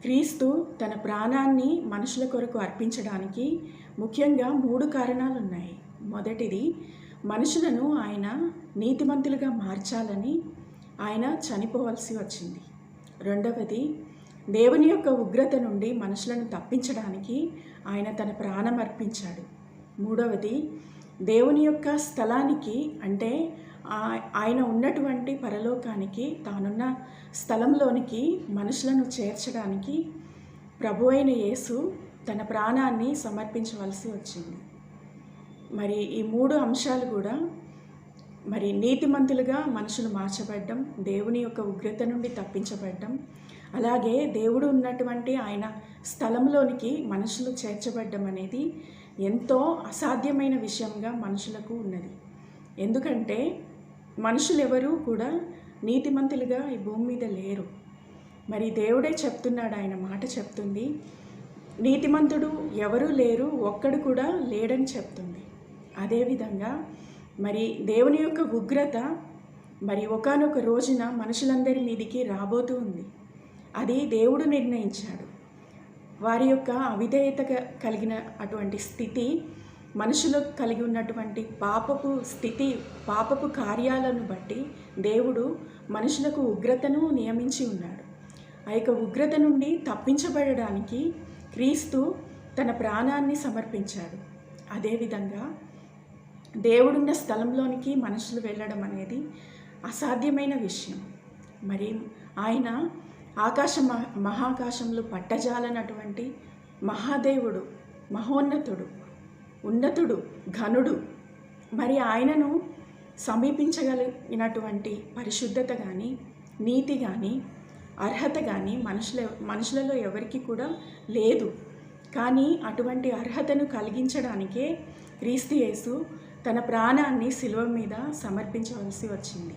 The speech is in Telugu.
క్రీస్తు తన ప్రాణాన్ని మనుషుల కొరకు అర్పించడానికి ముఖ్యంగా 3 కారణాలు ఉన్నాయి. మొదటిది, మనుషులను ఆయన నీతిమంతులుగా మార్చాలని ఆయన చనిపోవలసి వచ్చింది. రెండవది, దేవుని యొక్క ఉగ్రత నుండి మనుషులను తప్పించడానికి ఆయన తన ప్రాణం అర్పించాడు. మూడవది, దేవుని యొక్క స్థలానికి అంటే ఆయన ఉన్నటువంటి పరలోకానికి, తానున్న స్థలంలోనికి మనుషులను చేర్చడానికి ప్రభువైన యేసు తన ప్రాణాన్ని సమర్పించవలసి వచ్చింది. మరి ఈ 3 అంశాలు కూడా మరి నీతిమంతులుగా మనుషులు మార్చబడ్డం, దేవుని యొక్క ఉగ్రత నుండి తప్పించబడ్డం, అలాగే దేవుడు ఉన్నటువంటి ఆయన స్థలంలోనికి మనుషులు చేర్చబడ్డం అనేది ఎంతో అసాధ్యమైన విషయంగా మనుషులకు ఉన్నది. ఎందుకంటే మనుషులు ఎవరూ కూడా నీతిమంతులుగా ఈ భూమి మీద లేరు. మరి దేవుడే చెప్తున్నాడు, ఆయన మాట చెప్తుంది, నీతిమంతుడు ఎవరూ లేరు, ఒక్కడు కూడా లేడని చెప్తుంది. అదేవిధంగా మరి దేవుని యొక్క ఉగ్రత మరి ఒకానొక రోజున మనుషులందరి మీదికి రాబోతూ ఉంది. అది దేవుడు నిర్ణయించాడు. వారి యొక్క అవిధేయత కలిగిన అటువంటి స్థితి, మనుషులు కలిగి ఉన్నటువంటి పాపపు స్థితి, పాపపు కార్యాలను బట్టి దేవుడు మనుషులకు ఉగ్రతను నియమించి ఉన్నాడు. ఆ యొక్క ఉగ్రత నుండి తప్పించబడడానికి క్రీస్తు తన ప్రాణాన్ని సమర్పించాడు. అదేవిధంగా దేవుడున్న స్థలంలోనికి మనుషులు వెళ్ళడం అనేది అసాధ్యమైన విషయం. మరి ఆయన మహాకాశంలో పట్టజాలనటువంటి మహాదేవుడు, మహోన్నతుడు, ఉన్నతుడు, ఘనుడు. మరి ఆయనను సమీపించగలిగినటువంటి పరిశుద్ధత కానీ, నీతి కానీ, అర్హత కానీ మనుషులలో ఎవరికి కూడా లేదు. కానీ అటువంటి అర్హతను కలిగించడానికే క్రీస్తు యేసు తన ప్రాణాన్ని శిలువ మీద సమర్పించవలసి వచ్చింది.